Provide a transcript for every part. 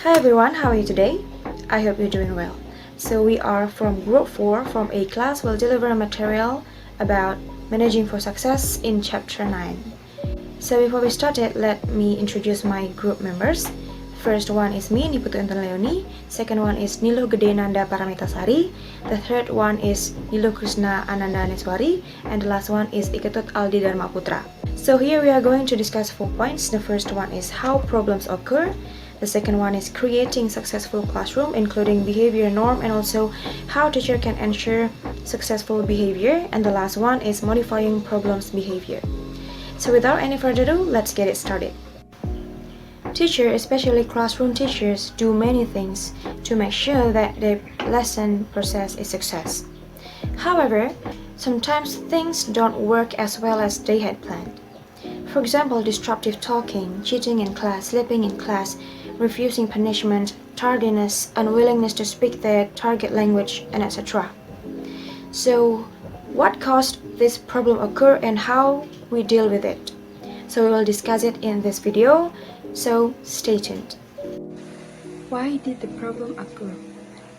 Hi everyone, how are you today? I hope you're doing well. So we are from Group 4 from A class will deliver a material about managing for success in Chapter 9. So before we started, let me introduce my group members. First one is me, Putu, Inten, Leoni. Second one is Niluh, Gede, Nanda, Paramita, Sari. The third one is Niluh, Krishna, Ananda, Nesvari. And the last one is Ketut, Aldi, Darma, Putra. So here we are going to discuss 4 points. The first one is how problems occur. The second one is creating successful classroom, including behavior norm and also how teacher can ensure successful behavior. And the last one is modifying problems behavior. So without any further ado, let's get it started. Teachers, especially classroom teachers, do many things to make sure that their lesson process is success. However, sometimes things don't work as well as they had planned. For example, disruptive talking, cheating in class, sleeping in class, refusing punishment, tardiness, unwillingness to speak their target language, and etc. So, what caused this problem occur and how we deal with it? So we will discuss it in this video, so stay tuned. Why did the problem occur?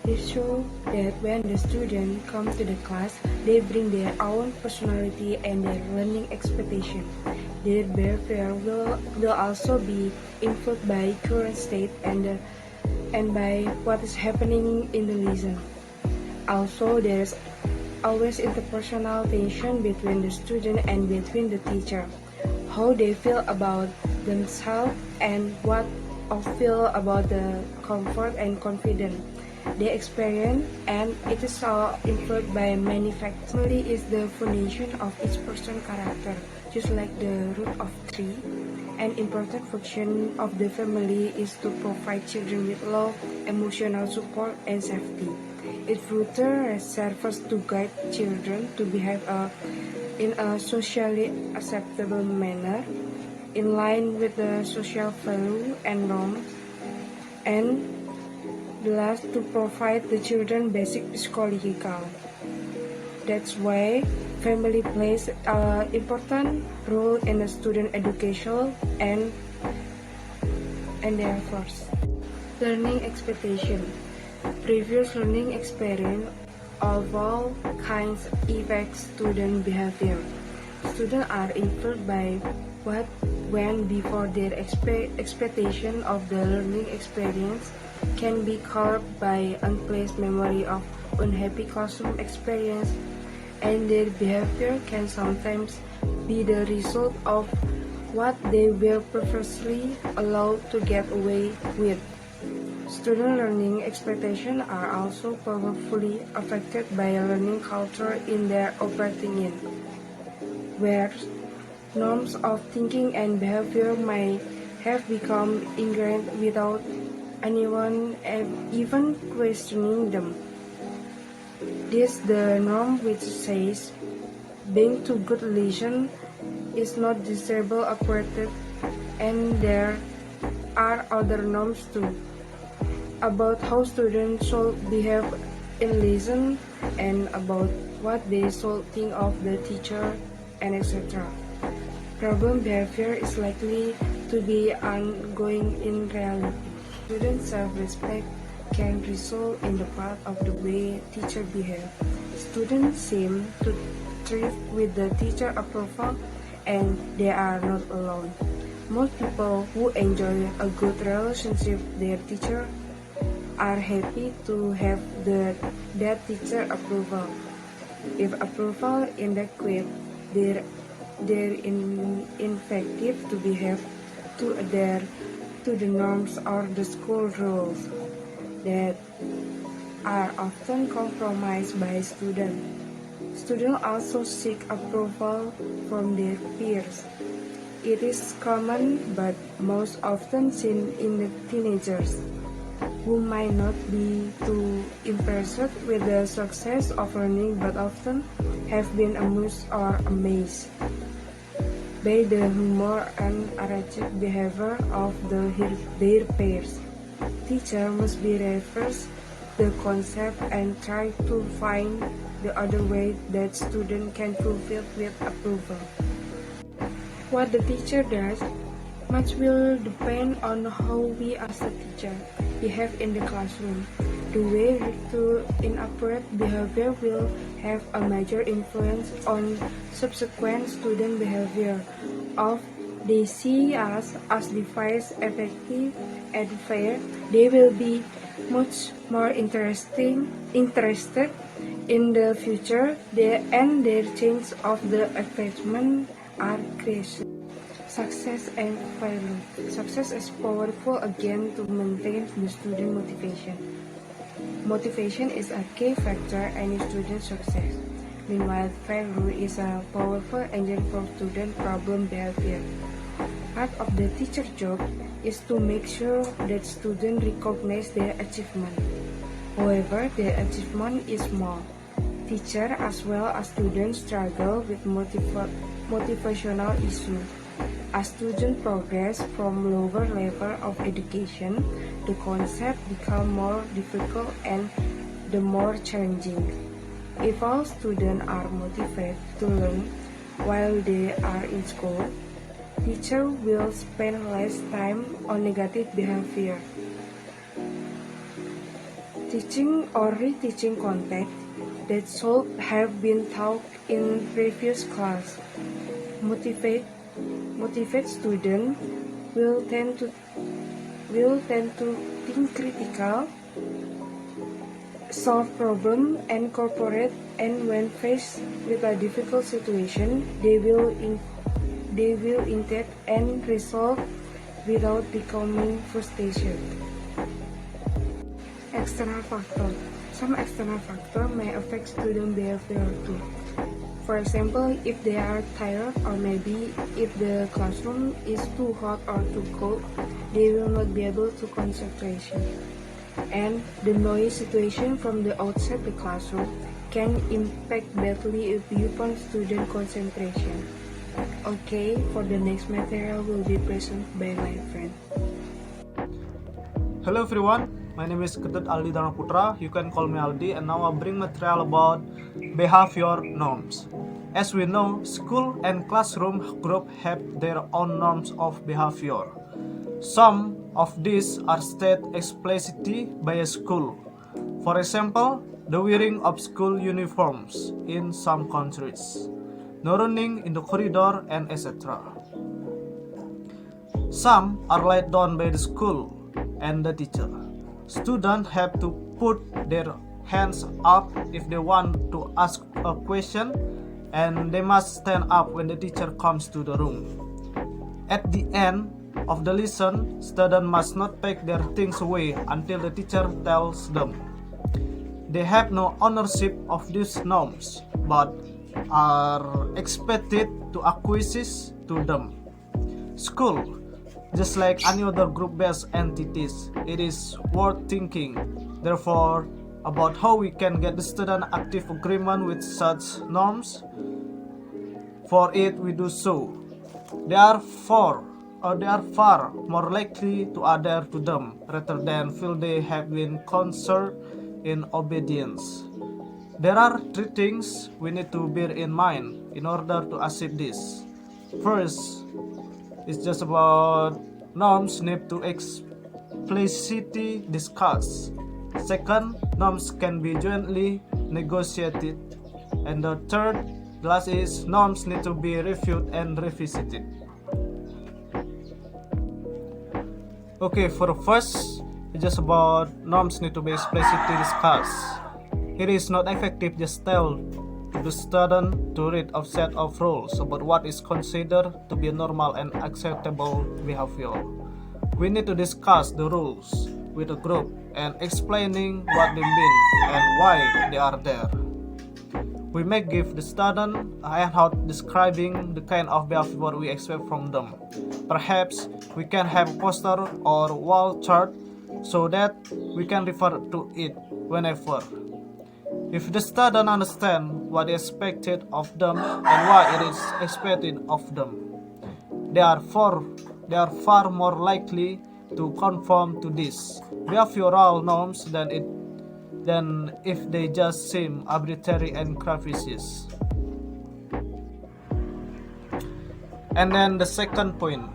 This shows that when the students come to the class, they bring their own personality and their learning expectation. Their behavior will also be influenced by current state and by what is happening in the lesson. Also, there is always interpersonal tension between the student and between the teacher. How they feel about themselves and what they feel about the comfort and confidence they experience, and it is all influenced by many factors. Family is the foundation of each person's character, just like the root of tree. An important function of the family is to provide children with love, emotional support, and safety. It further serves to guide children to behave in a socially acceptable manner, in line with the social value and norms, and the last to provide the children basic psychological. That's why family plays an important role in the student education and their efforts. Learning expectation. Previous learning experience of all kinds affects student behavior. Students are influenced by what went before their expectation of the learning experience can be caused by unplaced memory of unhappy classroom experience, and their behavior can sometimes be the result of what they were previously allowed to get away with. Student learning expectations are also powerfully affected by a learning culture in their operating in, where norms of thinking and behavior may have become ingrained without anyone even questioning them. This the norm which says being too good lesson is not desirable operated, and there are other norms too about how students should behave in lesson and about what they should think of the teacher and etc. Problem behavior is likely to be ongoing in reality. Student self-respect can result in the part of the way teacher behave. Students seem to thrive with the teacher approval, and they are not alone. Most people who enjoy a good relationship with their teacher are happy to have that teacher approval. If approval inadequate, they're ineffective to behave to adhere to the norms or the school rules that are often compromised by students. Students also seek approval from their peers. It is common but most often seen in the teenagers, who might not be too impressed with the success of learning but often have been amused or amazed by the humor and erratic behavior of their peers. Teacher must be reverse the concept and try to find the other way that student can fulfill with approval. What the teacher does Much will depend on how we as a teacher behave in the classroom. The way we do inappropriate behavior will have a major influence on subsequent student behavior. If they see us as device effective and fair, they will be much more interested in the future, and their change of the attachment are creation. Success and failure. Success is powerful again to maintain the student motivation. Motivation is a key factor in student success. Meanwhile, failure is a powerful engine for student problem behavior. Part of the teacher's job is to make sure that students recognize their achievement. However, their achievement is small. Teachers as well as students struggle with motivational issues. As students progress from lower level of education, the concept becomes more difficult and the more challenging. If all students are motivated to learn while they are in school, teachers will spend less time on negative behavior. Teaching or reteaching content that should have been taught in previous class. Motivate students will tend to think critical, solve problems, and cooperate. And when faced with a difficult situation, they will intake and resolve without becoming frustrated. External factor. Some external factors may affect student behavior too. For example, if they are tired, or maybe if the classroom is too hot or too cold, they will not be able to concentrate. And the noise situation from the outside the classroom can impact badly upon student concentration. Okay, for the next material will be presented by my friend. Hello everyone, my name is Ketut Aldi Darma Putra. You can call me Aldi, and now I bring material about behavior norms. As we know, school and classroom group have their own norms of behavior. Some of these are stated explicitly by a school. For example, the wearing of school uniforms in some countries, no running in the corridor, and etc. Some are laid down by the school and the teacher. Students have to put their hands up if they want to ask a question, and they must stand up when the teacher comes to the room. At the end of the lesson, students must not take their things away until the teacher tells them. They have no ownership of these norms, but are expected to acquiesce to them. School, just like any other group-based entities, it is worth thinking, therefore, about how we can get the student active agreement with such norms. For it, we do so. They are far more likely to adhere to them rather than feel they have been coerced in obedience. There are three things we need to bear in mind in order to achieve this. First, it's just about norms need to explicitly discussed. Second, norms can be jointly negotiated. And the third, the last is norms need to be reviewed and revisited. Okay, for the first, it's just about norms need to be explicitly discussed. It is not effective just tell the student to read a set of rules about what is considered to be normal and acceptable behavior. We need to discuss the rules with the group and explaining what they mean and why they are there. We may give the student a handout describing the kind of behavior we expect from them. Perhaps we can have a poster or wall chart so that we can refer to it whenever. If the student understands what is expected of them and why it is expected of them, they are far more likely to conform to these behavioral norms than if they just seem arbitrary and capricious. And then the second point,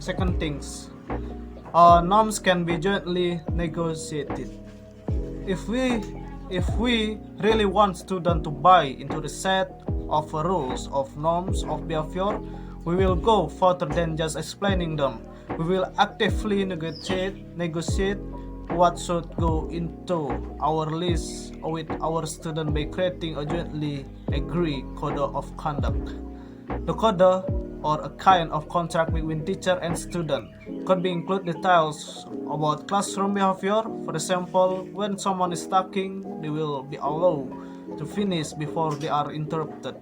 Second things, norms can be jointly negotiated. If we really want students to buy into the set of rules of norms of behavior, we will go further than just explaining them. We will actively negotiate what should go into our list with our students by creating a jointly agreed code of conduct. The code, or a kind of contract between teacher and student, could be include details about classroom behavior. For example, when someone is talking, they will be allowed to finish before they are interrupted,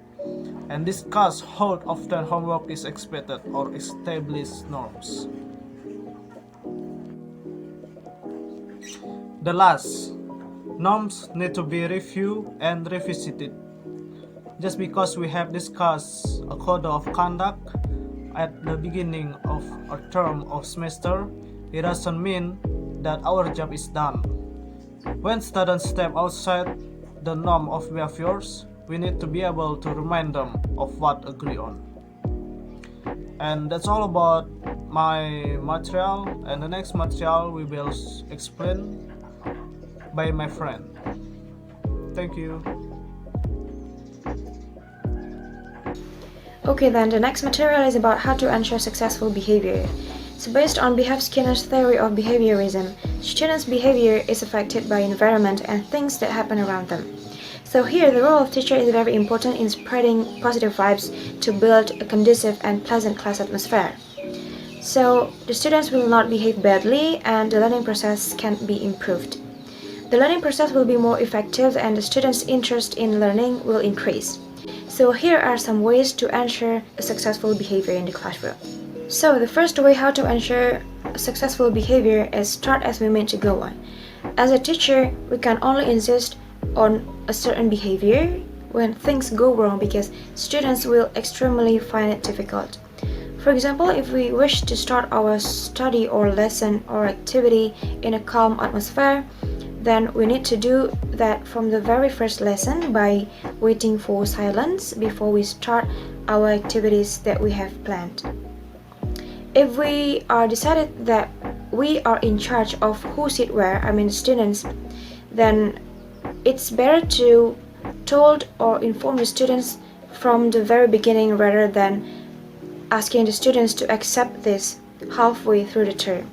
and discuss how often homework is expected or establish norms. The last, norms need to be reviewed and revisited. Just because we have discussed a code of conduct at the beginning of a term of semester, it doesn't mean that our job is done. When students step outside the norm of behaviors, we need to be able to remind them of what agree on. And that's all about my material, and the next material we will explain by my friend. Thank you. Okay, then the next material is about how to ensure successful behavior. So based on B.F. Skinner's theory of behaviorism, students' behavior is affected by environment and things that happen around them. So here the role of teacher is very important in spreading positive vibes to build a conducive and pleasant class atmosphere. So the students will not behave badly and the learning process can be improved. The learning process will be more effective and the students' interest in learning will increase. So here are some ways to ensure a successful behavior in the classroom. So the first way how to ensure a successful behavior is start as we meant to go on. As a teacher, we can only insist on a certain behavior when things go wrong because students will extremely find it difficult. For example, if we wish to start our study or lesson or activity in a calm atmosphere, then we need to do that from the very first lesson by waiting for silence before we start our activities that we have planned. If we are decided that we are in charge of who sit where, students, then it's better to told or inform the students from the very beginning rather than asking the students to accept this halfway through the term.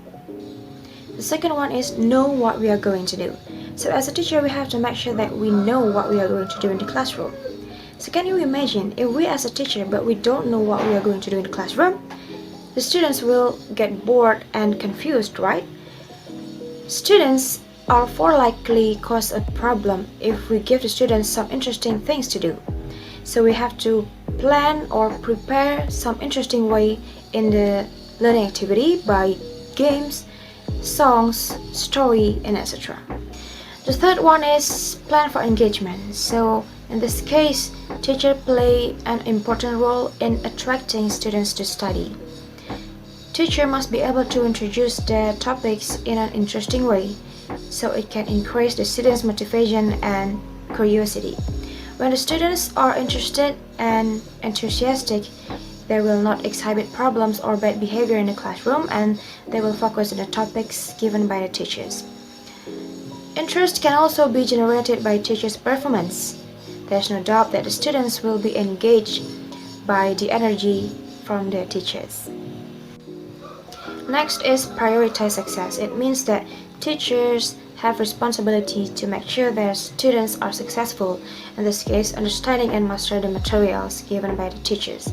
The second one is know what we are going to do. So as a teacher, we have to make sure that we know what we are going to do in the classroom. So can you imagine if we as a teacher but we don't know what we are going to do in the classroom? The students will get bored and confused, right? Students are far likely cause a problem if we give the students some interesting things to do. So we have to plan or prepare some interesting way in the learning activity by games, songs, story, and etc. The third one is plan for engagement. So in this case, teachers play an important role in attracting students to study. Teacher must be able to introduce their topics in an interesting way, so it can increase the students' motivation and curiosity. When the students are interested and enthusiastic, they will not exhibit problems or bad behavior in the classroom and they will focus on the topics given by the teachers. Interest can also be generated by teachers' performance. There's no doubt that the students will be engaged by the energy from their teachers. Next is prioritize success. It means that teachers have responsibility to make sure their students are successful, in this case understanding and master the materials given by the teachers.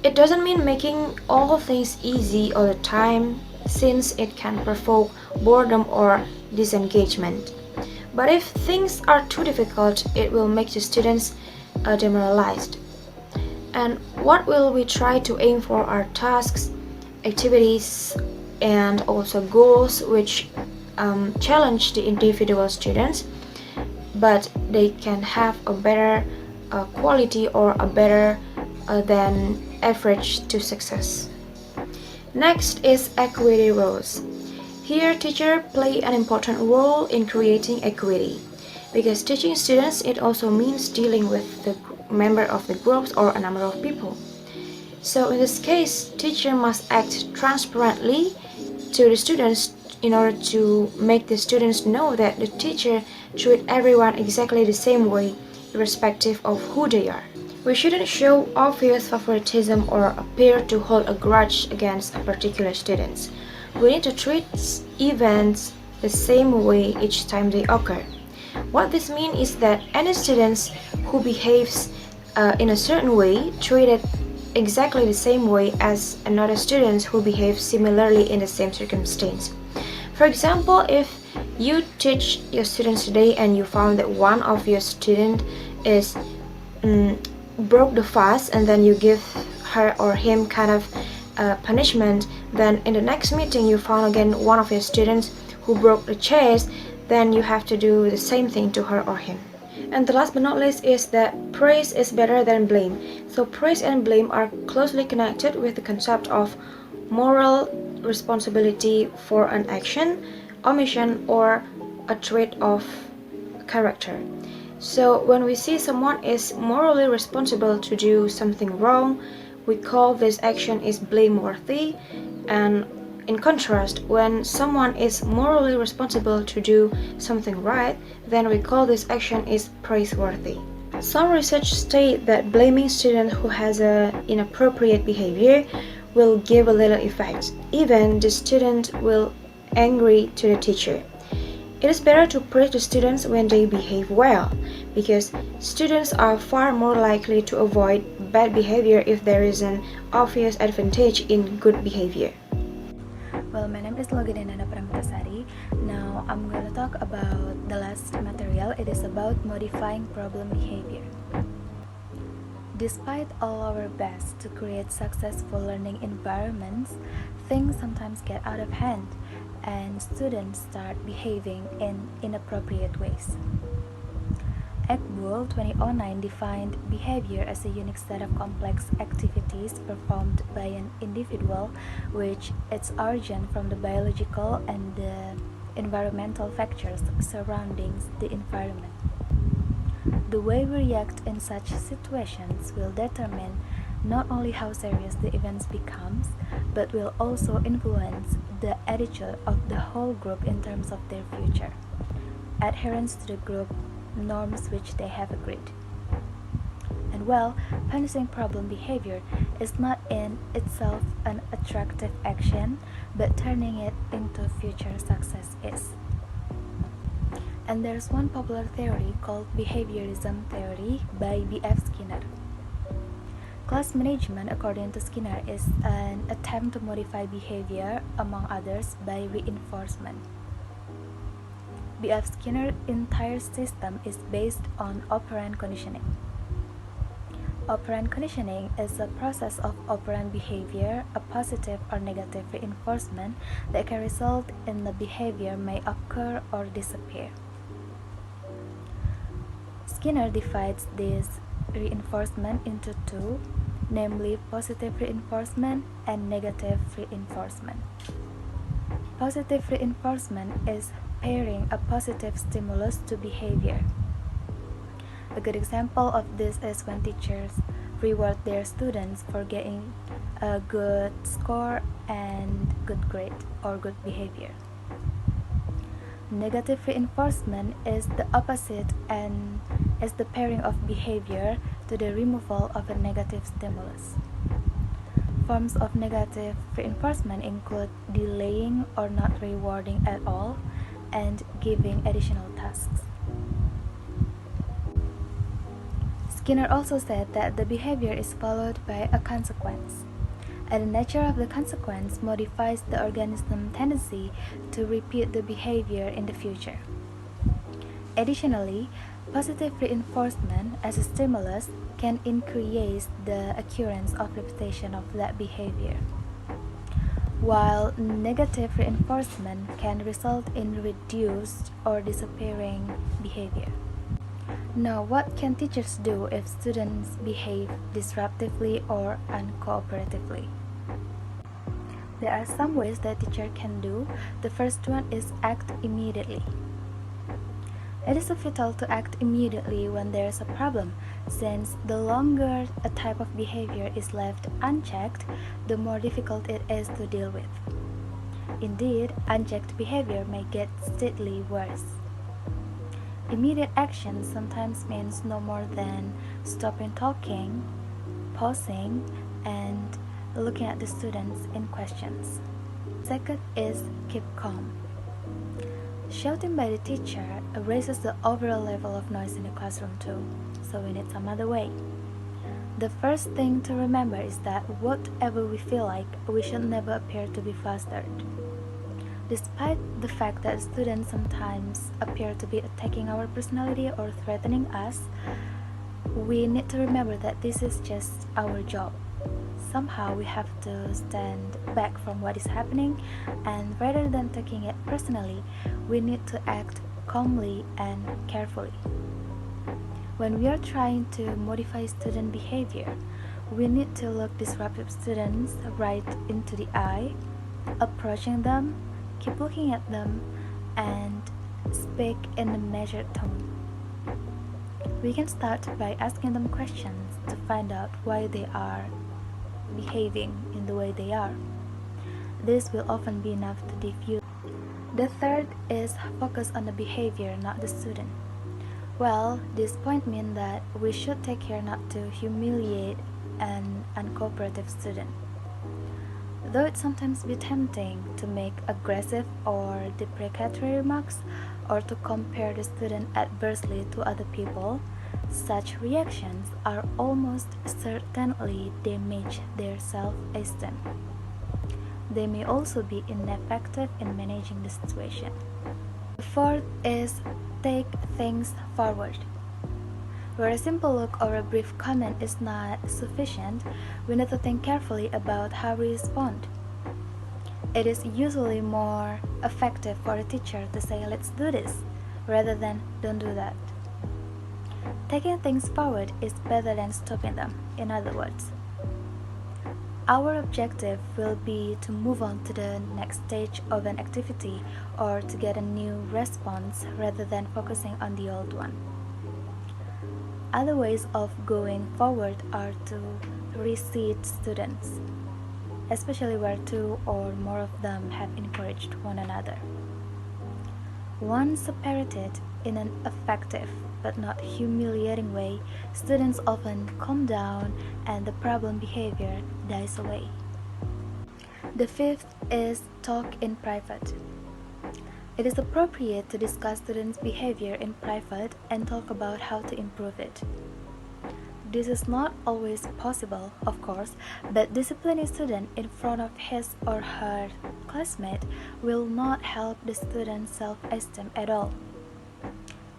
It doesn't mean making all things easy all the time, since it can provoke boredom or disengagement. But if things are too difficult, it will make the students demoralized. And what will we try to aim for are tasks, activities, and also goals which challenge the individual students, but they can have a better quality or a better than average to success. Next is equity roles. Here, teachers play an important role in creating equity, because teaching students, it also means dealing with the member of the groups or a number of people. So in this case, teacher must act transparently to the students in order to make the students know that the teacher treats everyone exactly the same way, irrespective of who they are. We shouldn't show obvious favoritism or appear to hold a grudge against a particular student. We need to treat events the same way each time they occur. What this means is that any students who behaves in a certain way treated exactly the same way as another student who behaves similarly in the same circumstance. For example, if you teach your students today and you found that one of your student is broke the fast, and then you give her or him kind of punishment, then in the next meeting you found again one of your students who broke the chairs, then you have to do the same thing to her or him. And the last but not least is that praise is better than blame. So praise and blame are closely connected with the concept of moral responsibility for an action, omission, or a trait of character. So when we see someone is morally responsible to do something wrong, we call this action is blameworthy, and in contrast, when someone is morally responsible to do something right, then we call this action is praiseworthy. Some research state that blaming student who has an inappropriate behavior will give a little effect. Even the student will angry to the teacher. It is better to praise the students when they behave well, because students are far more likely to avoid bad behavior if there is an obvious advantage in good behavior. Well, my name is Gede Nanda Paramita Sari. Now I'm going to talk about the last material. It is about modifying problem behavior. Despite all our best to create successful learning environments, things sometimes get out of hand and students start behaving in inappropriate ways. Ekbul 2009 defined behavior as a unique set of complex activities performed by an individual which its origin from the biological and the environmental factors surrounding the environment. The way we react in such situations will determine not only how serious the events becomes, but will also influence the attitude of the whole group in terms of their future, adherence to the group norms which they have agreed. And well, punishing problem behavior is not in itself an attractive action, but turning it into future success is. And there's one popular theory called behaviorism theory by B.F. Skinner. Class management, according to Skinner, is an attempt to modify behavior, among others, by reinforcement. B.F. Skinner's entire system is based on operant conditioning. Operant conditioning is a process of operant behavior, a positive or negative reinforcement that can result in the behavior may occur or disappear. Skinner divides this reinforcement into two, namely positive reinforcement and negative reinforcement. Positive reinforcement is pairing a positive stimulus to behavior. A good example of this is when teachers reward their students for getting a good score and good grade or good behavior. Negative reinforcement is the opposite and is the pairing of behavior to the removal of a negative stimulus. Forms of negative reinforcement include delaying or not rewarding at all and giving additional tasks. Skinner also said that the behavior is followed by a consequence, and the nature of the consequence modifies the organism's tendency to repeat the behavior in the future. Additionally, positive reinforcement as a stimulus can increase the occurrence of repetition of that behavior, while negative reinforcement can result in reduced or disappearing behavior. Now, what can teachers do if students behave disruptively or uncooperatively? There are some ways that teacher can do. The first one is act immediately. It is vital to act immediately when there is a problem, since the longer a type of behavior is left unchecked, the more difficult it is to deal with. Indeed, unchecked behavior may get steadily worse. Immediate action sometimes means no more than stopping talking, pausing, and looking at the students in questions. Second is keep calm. Shouting by the teacher raises the overall level of noise in the classroom too, so we need some other way. The first thing to remember is that whatever we feel like, we should never appear to be flustered. Despite the fact that students sometimes appear to be attacking our personality or threatening us, we need to remember that this is just our job. Somehow we have to stand back from what is happening, and rather than taking it personally, we need to act calmly and carefully. When we are trying to modify student behavior, we need to look disruptive students right into the eye, approaching them, keep looking at them, and speak in a measured tone. We can start by asking them questions to find out why they are behaving in the way they are. This will often be enough to diffuse. The third is focus on the behavior, not the student. Well, this point means that we should take care not to humiliate an uncooperative student. Though it sometimes be tempting to make aggressive or deprecatory remarks or to compare the student adversely to other people, such reactions are almost certainly damage their self-esteem. They may also be ineffective in managing the situation. The fourth is take things forward. Where a simple look or a brief comment is not sufficient, we need to think carefully about how we respond. It is usually more effective for a teacher to say, "Let's do this," rather than "Don't do that." Taking things forward is better than stopping them, in other words. Our objective will be to move on to the next stage of an activity or to get a new response rather than focusing on the old one. Other ways of going forward are to reseat students, especially where two or more of them have encouraged one another. Once separated in an effective but not humiliating way, students often calm down and the problem behavior dies away. The fifth is talk in private. It is appropriate to discuss students' behavior in private and talk about how to improve it. This is not always possible, of course, but disciplining a student in front of his or her classmate will not help the student's self-esteem at all.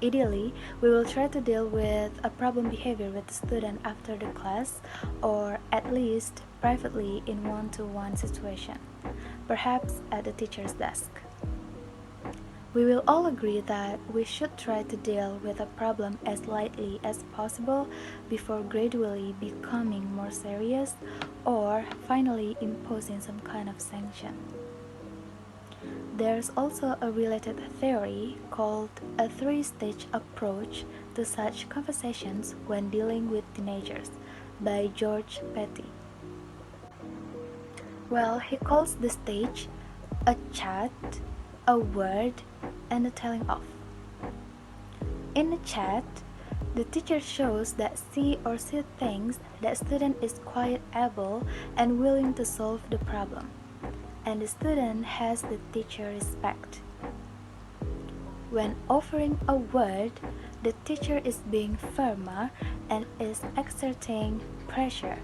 Ideally, we will try to deal with a problem behavior with the student after the class, or at least privately in one-to-one situation, perhaps at the teacher's desk. We will all agree that we should try to deal with a problem as lightly as possible before gradually becoming more serious or finally imposing some kind of sanction. There's also a related theory called a three-stage approach to such conversations when dealing with teenagers by George Petty. Well, he calls the stage a chat, a word, and a telling off. In the chat, the teacher shows that she thinks that student is quite able and willing to solve the problem, and the student has the teacher respect. When offering a word, the teacher is being firmer and is exerting pressure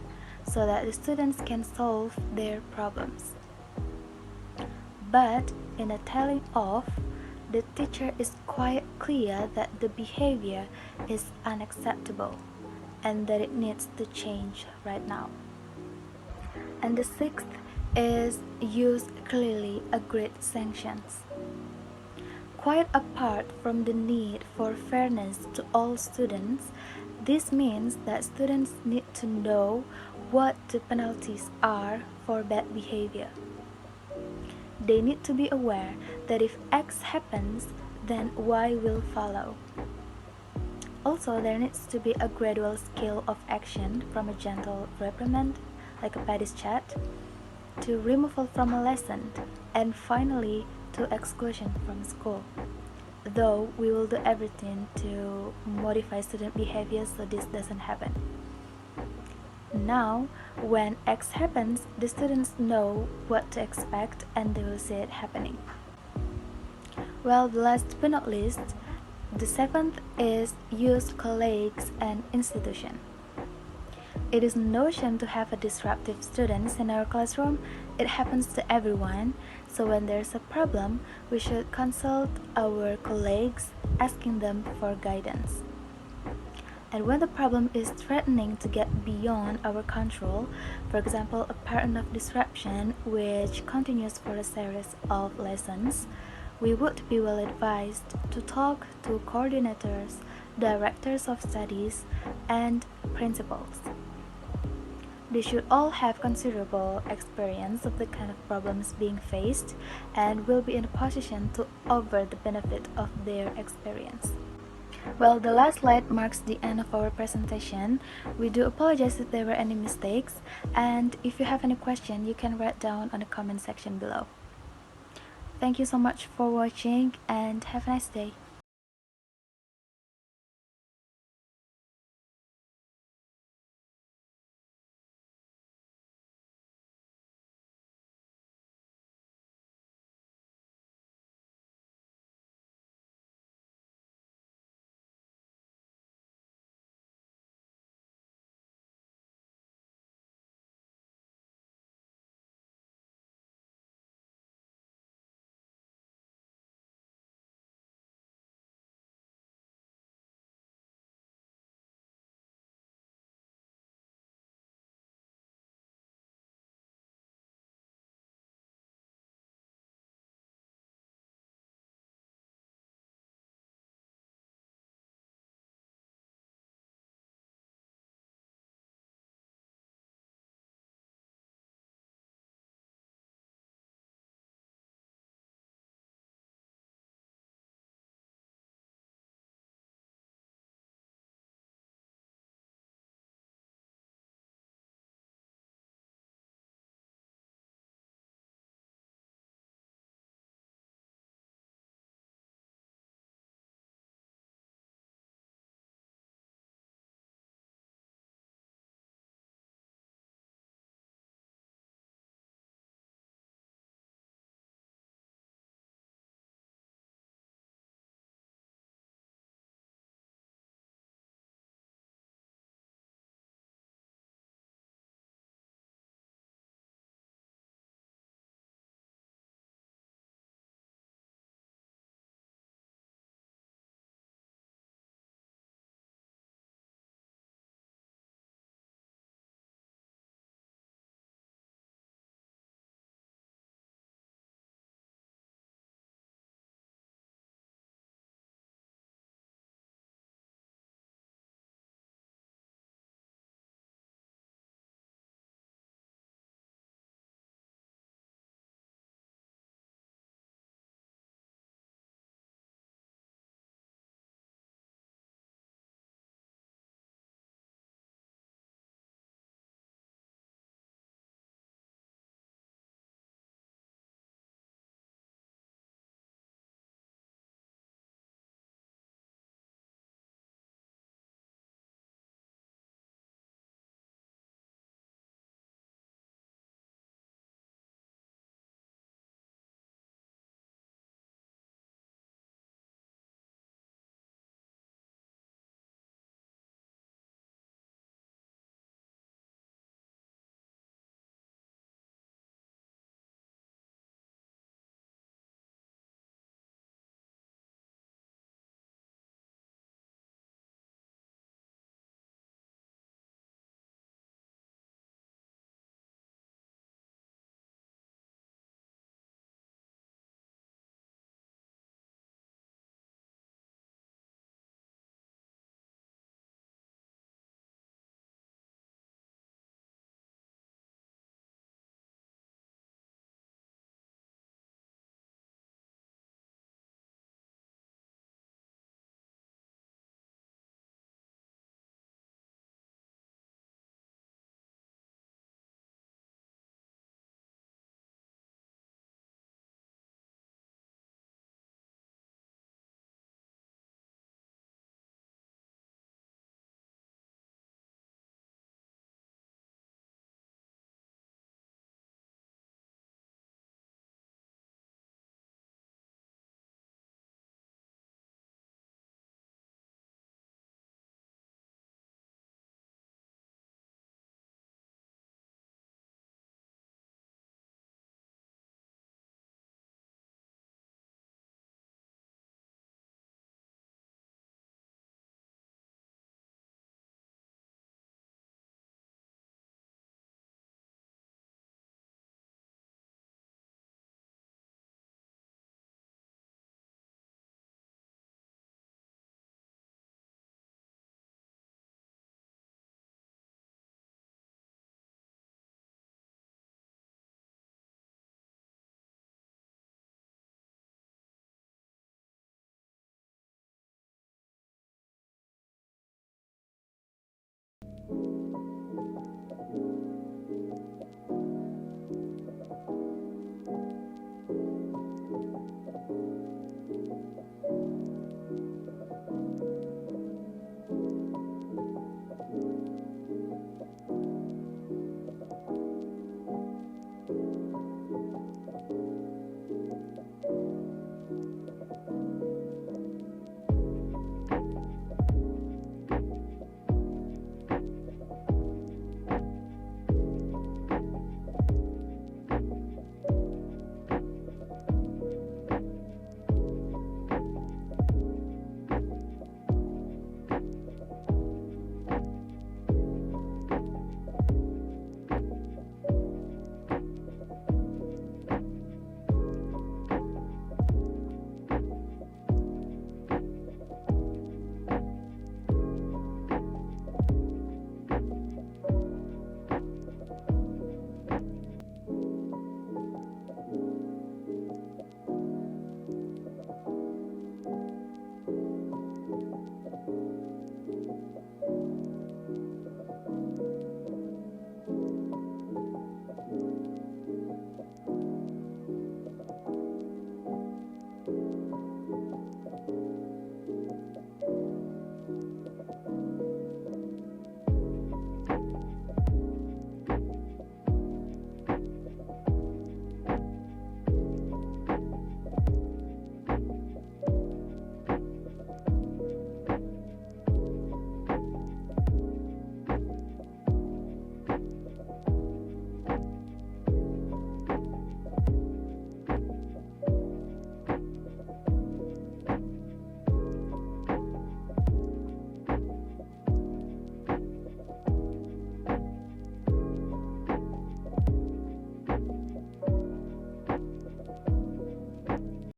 so that the students can solve their problems. But in a telling off, the teacher is quite clear that the behavior is unacceptable and that it needs to change right now. And the sixth is use clearly agreed sanctions. Quite apart from the need for fairness to all students, this means that students need to know what the penalties are for bad behavior. They need to be aware that if X happens, then why will follow. Also, there needs to be a gradual scale of action from a gentle reprimand, like a petty chat, to removal from a lesson, and finally to exclusion from school. Though we will do everything to modify student behavior so this doesn't happen. Now, when X happens, the students know what to expect and they will see it happening. Well, the last but not least, the seventh is use colleagues and institution. It is a notion to have a disruptive students in our classroom. It happens to everyone, so when there's a problem, we should consult our colleagues, asking them for guidance. And when the problem is threatening to get beyond our control, for example, a pattern of disruption which continues for a series of lessons, we would be well advised to talk to coordinators, directors of studies, and principals. They should all have considerable experience of the kind of problems being faced and will be in a position to offer the benefit of their experience. Well, the last slide marks the end of our presentation. We do apologize if there were any mistakes, and if you have any question, you can write down on the comment section below. Thank you so much for watching and have a nice day.